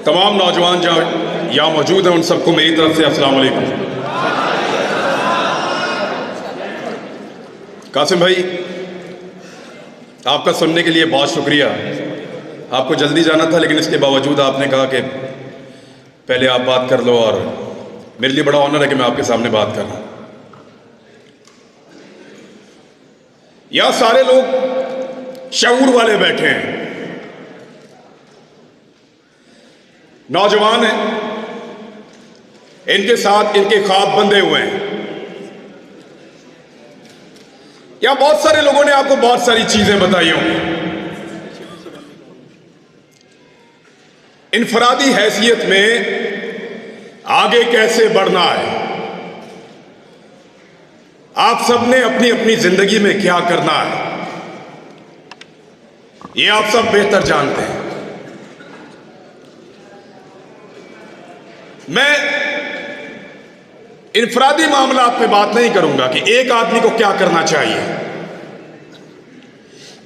تمام نوجوان جو یہاں موجود ہیں ان سب کو میری طرف سے السلام علیکم۔ قاسم بھائی، آپ کا سننے کے لیے بہت شکریہ۔ آپ کو جلدی جانا تھا لیکن اس کے باوجود آپ نے کہا کہ پہلے آپ بات کر لو، اور میرے لیے بڑا آنر ہے کہ میں آپ کے سامنے بات کر رہا ہوں۔ یہاں سارے لوگ شعور والے بیٹھے ہیں، نوجوان ہیں، ان کے ساتھ ان کے خواب بندھے ہوئے ہیں۔ یہاں بہت سارے لوگوں نے آپ کو بہت ساری چیزیں بتائی ہوں۔ انفرادی حیثیت میں آگے کیسے بڑھنا ہے، آپ سب نے اپنی اپنی زندگی میں کیا کرنا ہے، یہ آپ سب بہتر جانتے ہیں۔ میں انفرادی معاملات پہ بات نہیں کروں گا کہ ایک آدمی کو کیا کرنا چاہیے،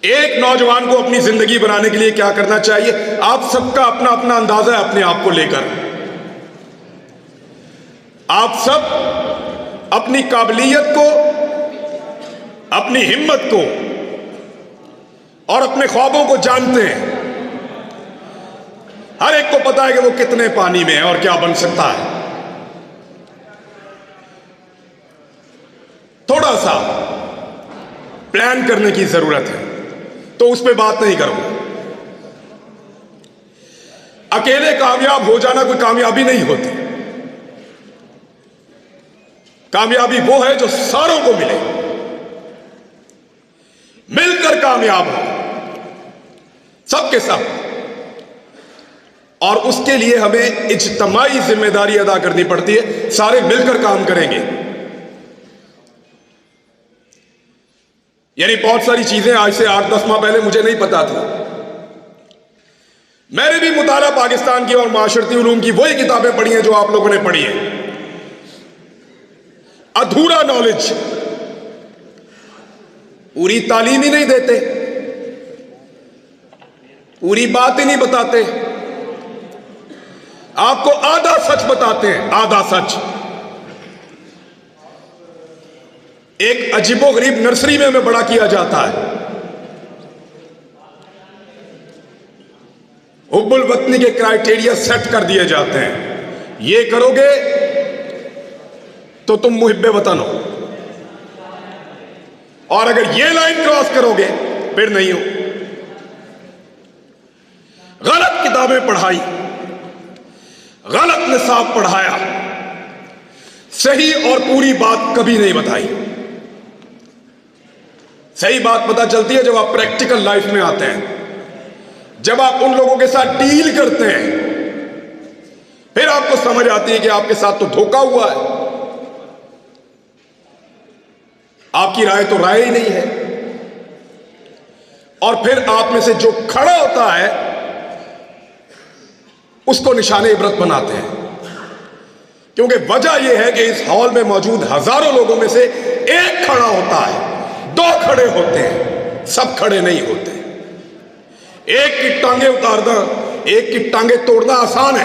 ایک نوجوان کو اپنی زندگی بنانے کے لیے کیا کرنا چاہیے۔ آپ سب کا اپنا اپنا اندازہ ہے اپنے آپ کو لے کر۔ آپ سب اپنی قابلیت کو، اپنی ہمت کو اور اپنے خوابوں کو جانتے ہیں۔ ہر ایک کو پتا ہے کہ وہ کتنے پانی میں ہے اور کیا بن سکتا ہے۔ تھوڑا سا پلان کرنے کی ضرورت ہے، تو اس پہ بات نہیں کروں گا۔ اکیلے کامیاب ہو جانا کوئی کامیابی نہیں ہوتی۔ کامیابی وہ ہے جو ساروں کو ملے، مل کر کامیاب ہو، سب کے سب۔ اور اس کے لیے ہمیں اجتماعی ذمہ داری ادا کرنی پڑتی ہے، سارے مل کر کام کریں گے۔ یعنی بہت ساری چیزیں آج سے 8-10 ماہ پہلے مجھے نہیں پتا تھی۔ میں نے بھی مطالعہ پاکستان کی اور معاشرتی علوم کی وہی کتابیں پڑھی ہیں جو آپ لوگوں نے پڑھی ہیں۔ ادھورا نالج، پوری تعلیم ہی نہیں دیتے، پوری بات ہی نہیں بتاتے، آپ کو آدھا سچ بتاتے ہیں، آدھا سچ۔ ایک عجیب و غریب نرسری میں ہمیں بڑا کیا جاتا ہے۔ حب الوطنی کے کرائیٹیریا سیٹ کر دیے جاتے ہیں، یہ کرو گے تو تم محب وطن ہو، اور اگر یہ لائن کراس کرو گے پھر نہیں ہو۔ غلط کتابیں پڑھائی، غلط نصاب پڑھایا، صحیح اور پوری بات کبھی نہیں بتائی۔ صحیح بات پتہ چلتی ہے جب آپ پریکٹیکل لائف میں آتے ہیں، جب آپ ان لوگوں کے ساتھ ڈیل کرتے ہیں، پھر آپ کو سمجھ آتی ہے کہ آپ کے ساتھ تو دھوکہ ہوا ہے، آپ کی رائے تو رائے ہی نہیں ہے۔ اور پھر آپ میں سے جو کھڑا ہوتا ہے اس کو نشان عبرت بناتے ہیں، کیونکہ وجہ یہ ہے کہ اس ہال میں موجود ہزاروں لوگوں میں سے ایک کھڑا ہوتا ہے، 2 کھڑے ہوتے ہیں، سب کھڑے نہیں ہوتے۔ ایک کی ٹانگیں اتارنا، ایک کی ٹانگیں توڑنا آسان ہے،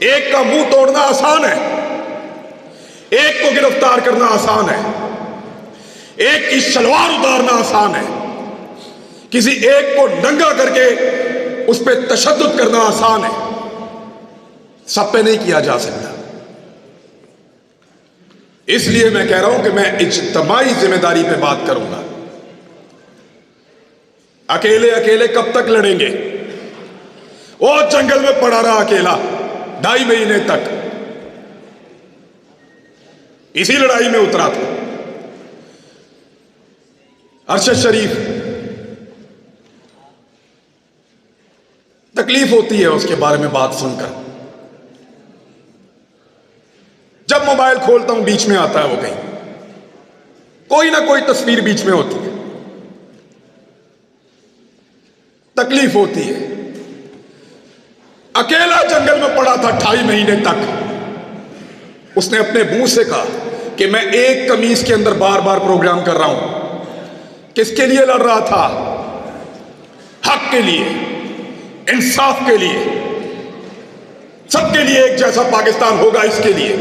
ایک کا منہ توڑنا آسان ہے، ایک کو گرفتار کرنا آسان ہے، ایک کی شلوار اتارنا آسان ہے، کسی ایک کو ننگا کر کے اس پہ تشدد کرنا آسان ہے، سب پہ نہیں کیا جا سکتا۔ اس لیے میں کہہ رہا ہوں کہ میں اجتماعی ذمہ داری پہ بات کروں گا۔ اکیلے اکیلے کب تک لڑیں گے؟ وہ جنگل میں پڑا رہا اکیلا 2.5 مہینے تک، اسی لڑائی میں اترا تھا۔ ارشد شریف، تکلیف ہوتی ہے اس کے بارے میں بات سن کر۔ جب موبائل کھولتا ہوں بیچ میں آتا ہے وہ کہیں، کوئی نہ کوئی تصویر بیچ میں ہوتی ہے، تکلیف ہوتی ہے۔ اکیلا جنگل میں پڑا تھا 2.5 مہینے تک۔ اس نے اپنے منہ سے کہا کہ میں ایک قمیص کے اندر بار بار پروگرام کر رہا ہوں۔ کس کے لیے لڑ رہا تھا؟ حق کے لیے، इंसाफ के लिए, सबके लिए एक जैसा पाकिस्तान होगा, इसके लिए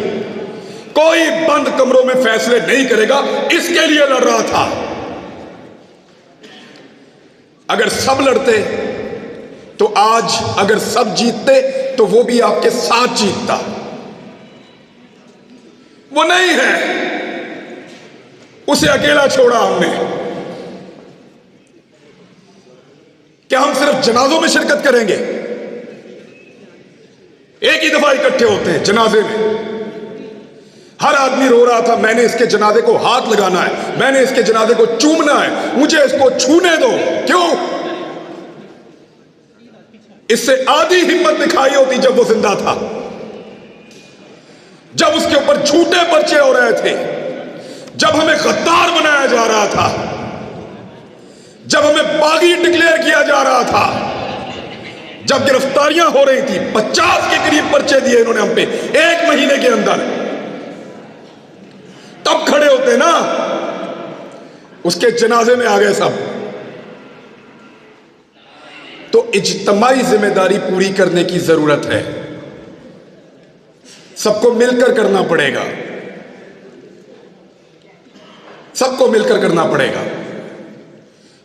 कोई बंद कमरों में फैसले नहीं करेगा, इसके लिए लड़ रहा था। अगर सब लड़ते तो आज, अगर सब जीतते तो वो भी आपके साथ जीतता। वो नहीं है, उसे अकेला छोड़ा हमने। क्या हम सिर्फ जनाजों में शिरकत करेंगे? एक ही दफा इकट्ठे होते हैं जनाजे में, हर आदमी रो रहा था, मैंने इसके जनाजे को हाथ लगाना है, मैंने इसके जनाजे को चूमना है, मुझे इसको छूने दो। क्यों? इससे आधी हिम्मत दिखाई होती जब वो जिंदा था, जब उसके ऊपर झूठे पर्चे हो रहे थे, जब हमें गद्दार बनाया जा रहा था, जब हमें बागी डिक्लेयर किया जा रहा था, जब गिरफ्तारियां हो रही थी। 50 के करीब पर्चे दिए इन्होंने हम पे 1 महीने के अंदर। तब खड़े होते ना, उसके जनाजे में आ गए सब। तो इज्तिमाई जिम्मेदारी पूरी करने की जरूरत है, सबको मिलकर करना पड़ेगा, सबको मिलकर करना पड़ेगा,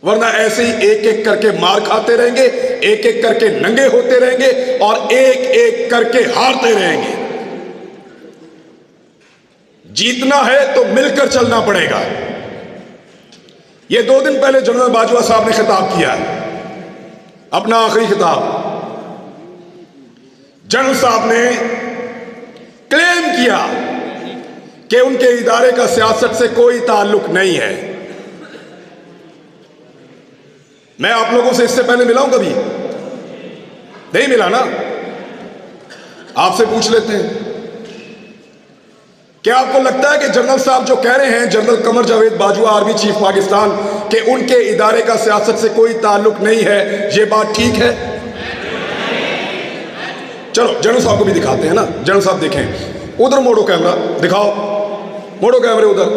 वरना ऐसे ही एक एक करके मार खाते रहेंगे, एक एक करके नंगे होते रहेंगे और एक एक करके हारते रहेंगे। जीतना है तो मिलकर चलना पड़ेगा। यह 2 दिन पहले जनरल बाजवा साहब ने खिताब किया है, अपना आखिरी खिताब। जनरल साहब ने क्लेम किया कि उनके इदारे का सियासत से कोई ताल्लुक नहीं है। मैं आप लोगों से इससे पहले मिला हूं कभी? नहीं मिला ना? आपसे पूछ लेते हैं, क्या आपको लगता है कि जनरल साहब जो कह रहे हैं, general Qamar Javed Bajwa army chief Pakistan, कि उनके इदारे का सियासत से कोई ताल्लुक नहीं है, ये बात ठीक है? चलो जनरल साहब को भी दिखाते हैं ना। जनरल साहब देखें, उधर मोड़ो कैमरा, दिखाओ, मोड़ो कैमरे उधर।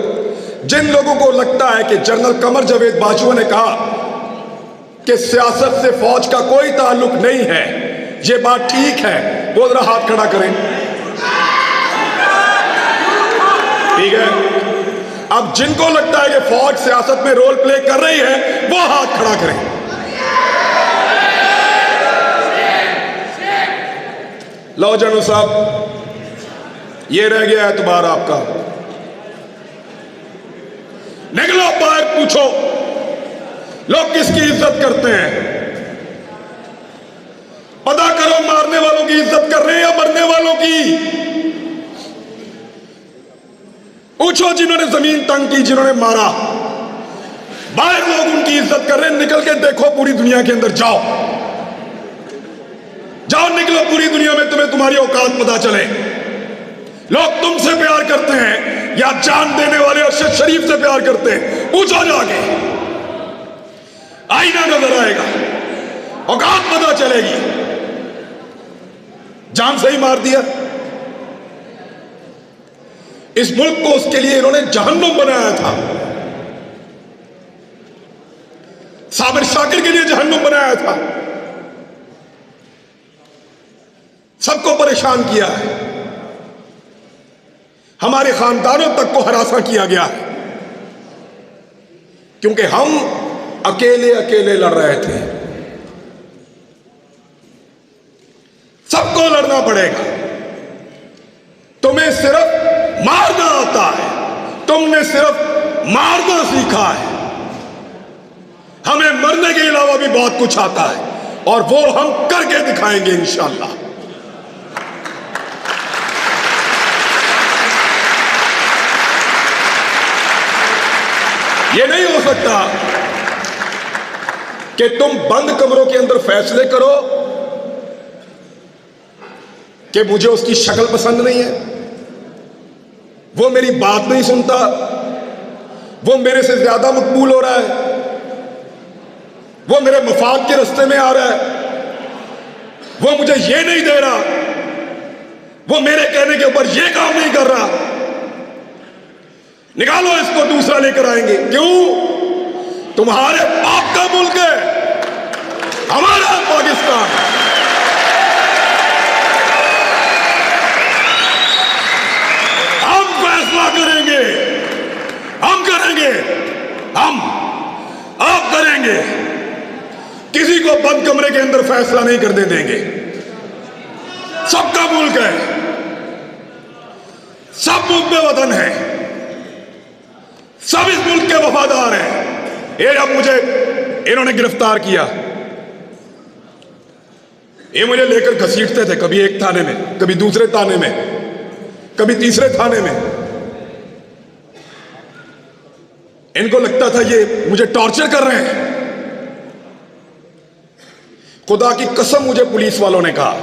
जिन लोगों को लगता है कि जनरल कमर जावेद बाजवा ने कहा कि सियासत से फौज का कोई ताल्लुक नहीं है, ये बात ठीक है, वो जरा हाथ खड़ा करें। ठीक है। अब जिनको लगता है कि फौज सियासत में रोल प्ले कर रही है, वो हाथ खड़ा करें। लो जनरल साहब, ये रह गया एतबार आपका। निकलो बाहर, पूछो लोग किसकी इज्जत करते हैं, पता करो मारने वालों की इज्जत कर रहे हैं या मरने वालों की। पूछो जिन्होंने जमीन तंग की, जिन्होंने मारा, बाहर लोग उनकी इज्जत कर रहे हैं। निकल के देखो पूरी दुनिया के अंदर, जाओ जाओ, निकलो पूरी दुनिया में, तुम्हें तुम्हारी औकात पता चले। लोग तुमसे प्यार करते हैं या जान देने वाले अरशद शरीफ से प्यार करते हैं? पूछो जाके, आईना नजर आएगा, औकात पता चलेगी। जान से ही मार दिया। इस मुल्क को उसके लिए इन्होंने जहन्नुम बनाया था, साबिर शाकिर के लिए जहन्नुम बनाया था, सबको परेशान किया है, हमारे खानदानों तक को हरासा किया गया है, क्योंकि हम अकेले अकेले लड़ रहे थे। सबको लड़ना पड़ेगा। तुम्हें सिर्फ मारना आता है, तुमने सिर्फ मारना सीखा है, हमें मरने के अलावा भी बहुत कुछ आता है, और वो हम करके दिखाएंगे इंशाअल्लाह। ये नहीं हो सकता कि तुम बंद कमरों के अंदर फैसले करो कि मुझे उसकी शक्ल पसंद नहीं है, वो मेरी बात नहीं सुनता, वो मेरे से ज्यादा मकबूल हो रहा है, वो मेरे मफाद के रास्ते में आ रहा है, वो मुझे ये नहीं दे रहा, वो मेरे कहने के ऊपर ये काम नहीं कर रहा, निकालो इसको, दूसरा लेकर आएंगे। क्यों? तुम्हारे बाप का मुल्क है, हमारा पाकिस्तान। किसी को बंद कमरे के अंदर फैसला नहीं करने देंगे। सबका मुल्क है, सब मुल्क में वतन है, सब इस मुल्क के वफादार हैं। ये जब मुझे इन्होंने गिरफ्तार किया, ये मुझे लेकर घसीटते थे, कभी एक थाने में, कभी दूसरे थाने में, कभी तीसरे थाने में। इनको लगता था ये मुझे टॉर्चर कर रहे हैं। खुदा की कसम मुझे पुलिस वालों ने कहा,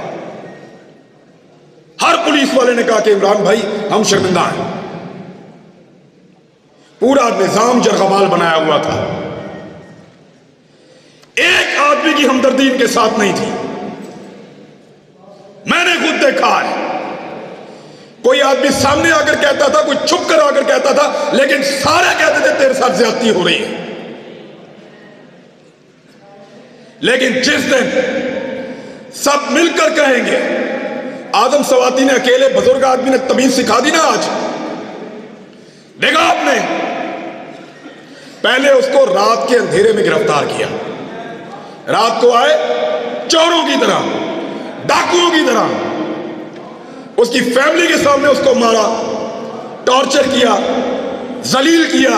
हर पुलिस वाले ने कहा कि इमरान भाई हम शर्मिंदा हैं। पूरा निजाम जरगबाल बनाया हुआ था, एक आदमी की हमदर्दी इनके साथ नहीं थी। मैंने खुद देखा है, कोई आदमी सामने आकर कहता था, कोई छुप कर आकर कहता था, लेकिन सारे कहते थे तेरे साथ ज्यादती हो रही है। लेकिन जिस दिन सब मिलकर कहेंगे, आदम सवाती ने अकेले बुजुर्ग आदमी ने तमीज सिखा दी ना। आज देखा आपने, पहले उसको रात के अंधेरे में गिरफ्तार किया, रात को आए चोरों की तरह, डाकुओं की तरह, उसकी फैमिली के सामने उसको मारा, टॉर्चर किया, जलील किया,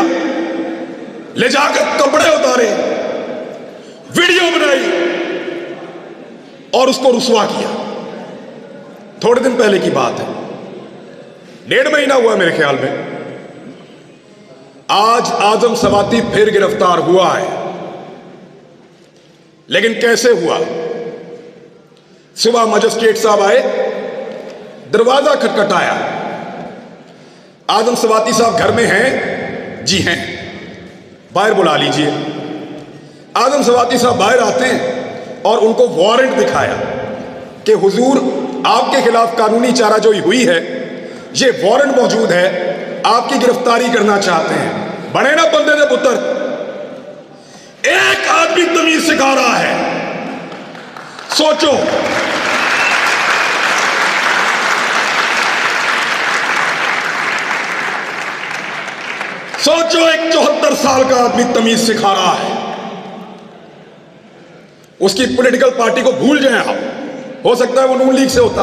ले जाकर कपड़े उतारे, वीडियो बनाई और उसको रुसवा किया। थोड़े दिन पहले की बात है, 1.5 महीना हुआ मेरे ख्याल में। आज आजम सवाती फिर गिरफ्तार हुआ है, लेकिन कैसे हुआ? सुबह मजिस्ट्रेट साहब आए, दरवाजा खटखटाया, आजम सवाती साहब घर में हैं? जी हैं, बाहर बुला लीजिए। आजम सवाती साहब बाहर आते हैं और उनको वारंट दिखाया कि हुजूर आपके खिलाफ कानूनी चाराजोई हुई है, ये वारंट मौजूद है, आपकी गिरफ्तारी करना चाहते हैं। बने ना बंदे दे पुत्र, एक आदमी तमीज सिखा रहा है। सोचो, सोचो, एक 74 साल का आदमी तमीज सिखा रहा है। उसकी पॉलिटिकल पार्टी को भूल जाएं आप, हो सकता है वो नून लीग से होता,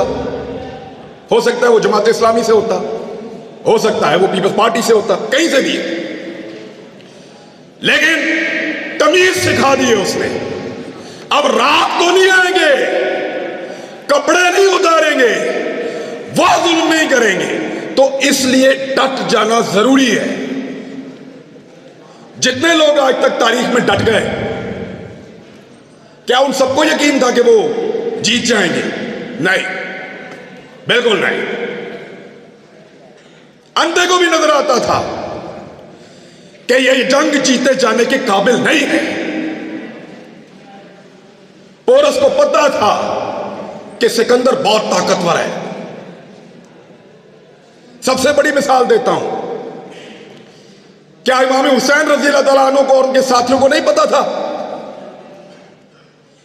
हो सकता है वो जमात इस्लामी से होता, हो सकता है वो पीपल्स पार्टी से होता, कहीं से भी, लेकिन तमीज सिखा दी है उसने। अब रात को नहीं आएंगे, कपड़े नहीं उतारेंगे, वो जुल्म नहीं करेंगे। तो इसलिए डट जाना जरूरी है। जितने लोग आज तक तारीख में डट गए, क्या उन सबको यकीन था कि वो जीत जाएंगे? नहीं, बिल्कुल नहीं। अंधे को भी नजर आता था कि ये जंग जीते जाने के काबिल नहीं है। पोरस को पता था कि सिकंदर बहुत ताकतवर है। सबसे बड़ी मिसाल देता हूं, क्या इमाम हुसैन रजी अल्लाह तआला अन्हु को और उनके साथियों को नहीं पता था?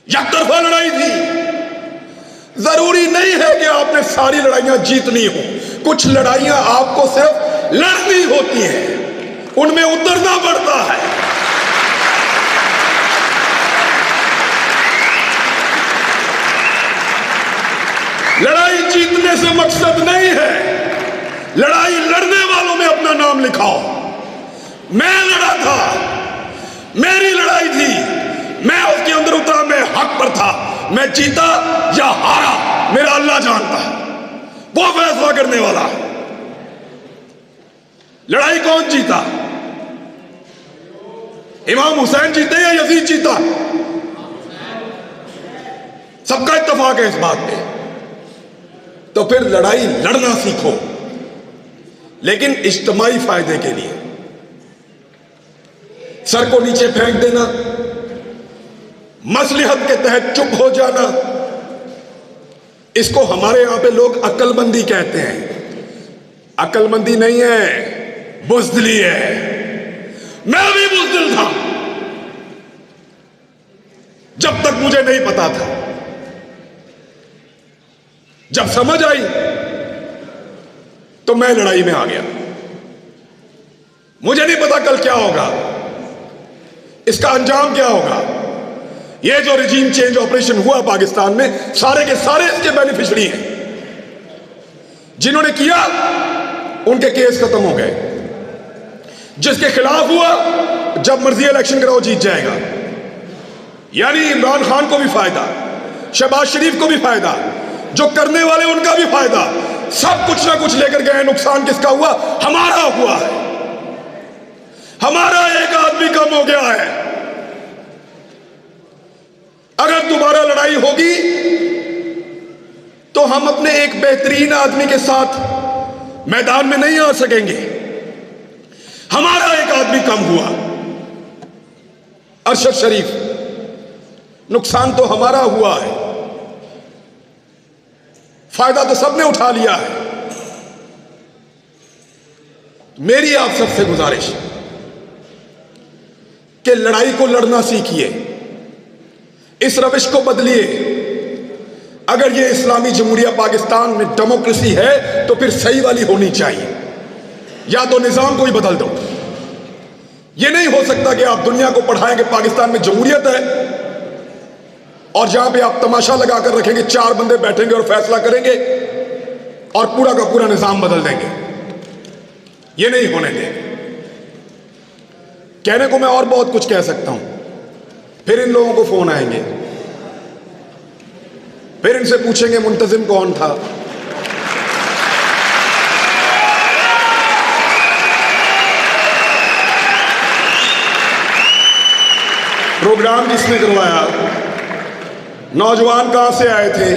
यकतरफा लड़ाई थी। जरूरी नहीं है कि आपने सारी लड़ाइयां जीतनी हो, कुछ लड़ाइयां आपको सिर्फ लड़नी होती हैं, उनमें उतरना पड़ता है। लड़ाई जीतने से मकसद नहीं है, लड़ाई लड़ने वालों में अपना नाम लिखाओ। मैं लड़ा था, मेरी लड़ाई थी, मैं उसके अंदर उतरा, मैं हक पर था, मैं जीता या हारा मेरा अल्लाह जानता है, वो फैसला करने वाला है। लड़ाई कौन जीता? इमाम हुसैन जीते या यजीद जीता? सबका इत्तेफाक है इस बात पे। तो फिर लड़ाई लड़ना सीखो, लेकिन इज्तिमाई फायदे के लिए। सर को नीचे फेंक देना, मसलिहत के तहत चुप हो जाना, इसको हमारे यहां पे लोग अक्लमंदी कहते हैं। अक्लमंदी नहीं है, बुज़दिली है। मैं भी बुज़दिल था जब तक मुझे नहीं पता था। जब समझ आई तो मैं लड़ाई में आ गया। मुझे नहीं पता कल क्या होगा, इसका अंजाम क्या होगा, یہ جو رجیم چینج آپریشن ہوا پاکستان میں، سارے کے سارے اس کے بینیفیشری ہیں. جنہوں نے کیا ان کے کیس ختم ہو گئے. جس کے خلاف ہوا جب مرضی الیکشن کراؤ جیت جائے گا. یعنی عمران خان کو بھی فائدہ، شہباز شریف کو بھی فائدہ، جو کرنے والے ان کا بھی فائدہ. سب کچھ نہ کچھ لے کر گئے. نقصان کس کا ہوا؟ ہمارا ہوا ہے. ہمارا ایک آدمی کم ہو گیا ہے. اگر دوبارہ لڑائی ہوگی تو ہم اپنے ایک بہترین آدمی کے ساتھ میدان میں نہیں آ سکیں گے. ہمارا ایک آدمی کم ہوا، ارشد شریف. نقصان تو ہمارا ہوا ہے، فائدہ تو سب نے اٹھا لیا ہے. میری آپ سب سے گزارش کہ لڑائی کو لڑنا سیکھیے، اس روش کو بدلیے. اگر یہ اسلامی جمہوریہ پاکستان میں ڈیموکریسی ہے تو پھر صحیح والی ہونی چاہیے. یا تو نظام کو ہی بدل دو. یہ نہیں ہو سکتا کہ آپ دنیا کو پڑھائیں کہ پاکستان میں جمہوریت ہے اور جہاں پہ آپ تماشا لگا کر رکھیں گے 4 بندے بیٹھیں گے اور فیصلہ کریں گے اور پورا کا پورا نظام بدل دیں گے. یہ نہیں ہونے دیں. کہنے کو میں اور بہت کچھ کہہ سکتا ہوں. پھر ان لوگوں کو فون آئیں گے، پھر ان سے پوچھیں گے منتظم کون تھا. پروگرام کس نے کروایا؟ نوجوان کہاں سے آئے تھے؟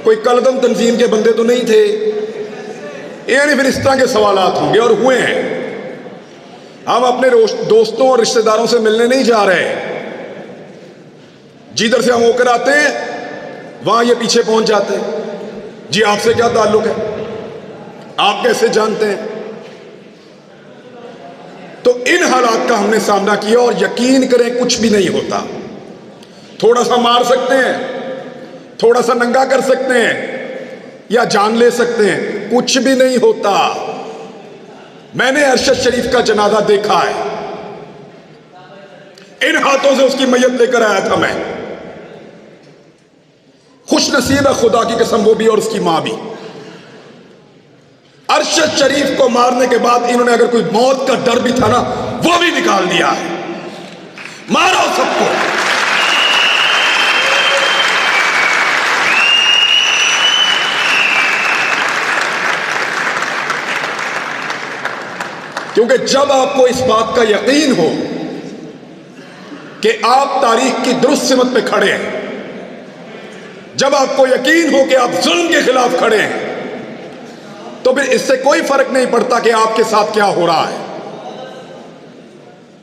کوئی کلدم تنظیم کے بندے تو نہیں تھے. یعنی پھر اس طرح کے سوالات ہوں گے اور ہوئے ہیں. ہم اپنے دوستوں اور رشتہ داروں سے ملنے نہیں جا رہے. جدھر سے ہم ہو کر آتے ہیں وہاں یہ پیچھے پہنچ جاتے ہیں. جی آپ سے کیا تعلق ہے؟ آپ کیسے جانتے ہیں؟ تو ان حالات کا ہم نے سامنا کیا اور یقین کریں کچھ بھی نہیں ہوتا. تھوڑا سا مار سکتے ہیں، تھوڑا سا ننگا کر سکتے ہیں یا جان لے سکتے ہیں، کچھ بھی نہیں ہوتا. میں نے ارشد شریف کا جنازہ دیکھا ہے. ان ہاتھوں سے اس کی میت لے کر آیا تھا میں. خوش نصیب ہے خدا کی قسم وہ بھی اور اس کی ماں بھی. ارشد شریف کو مارنے کے بعد انہوں نے اگر کوئی موت کا ڈر بھی تھا نا وہ بھی نکال دیا ہے. مارو سب کو. کیونکہ جب آپ کو اس بات کا یقین ہو کہ آپ تاریخ کی درست سمت پہ کھڑے ہیں، جب آپ کو یقین ہو کہ آپ ظلم کے خلاف کھڑے ہیں، تو پھر اس سے کوئی فرق نہیں پڑتا کہ آپ کے ساتھ کیا ہو رہا ہے.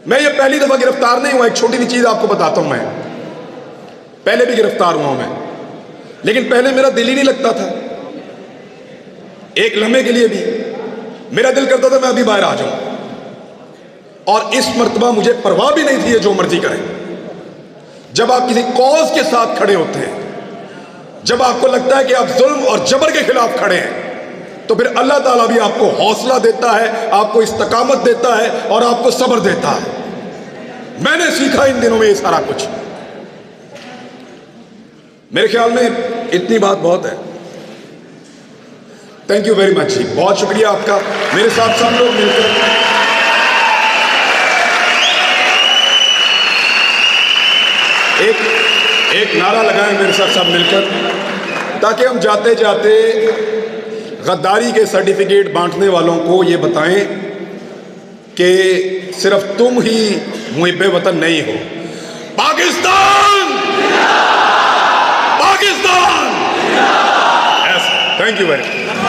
میں یہ پہلی دفعہ گرفتار نہیں ہوا. ایک چھوٹی سی چیز آپ کو بتاتا ہوں. میں پہلے بھی گرفتار ہوا ہوں میں، لیکن پہلے میرا دل ہی نہیں لگتا تھا. ایک لمحے کے لیے بھی میرا دل کرتا تھا میں ابھی باہر آ جاؤں. اور اس مرتبہ مجھے پرواہ بھی نہیں تھی جو مرضی کریں. جب آپ کسی کاز کے ساتھ کھڑے ہوتے ہیں، جب آپ کو لگتا ہے کہ آپ ظلم اور جبر کے خلاف کھڑے ہیں، تو پھر اللہ تعالیٰ بھی آپ کو حوصلہ دیتا ہے، آپ کو استقامت دیتا ہے اور آپ کو صبر دیتا ہے. میں نے سیکھا ان دنوں میں یہ سارا کچھ. میرے خیال میں اتنی بات بہت ہے. تھینک یو ویری مچ. بہت شکریہ آپ کا. میرے ساتھ سب لوگ مل کر ایک نعرہ لگائیں میرے ساتھ سب مل کر، تاکہ ہم جاتے جاتے غداری کے سرٹیفکیٹ بانٹنے والوں کو یہ بتائیں کہ صرف تم ہی محب وطن نہیں ہو. Pakistan Pakistan. Thank you very much.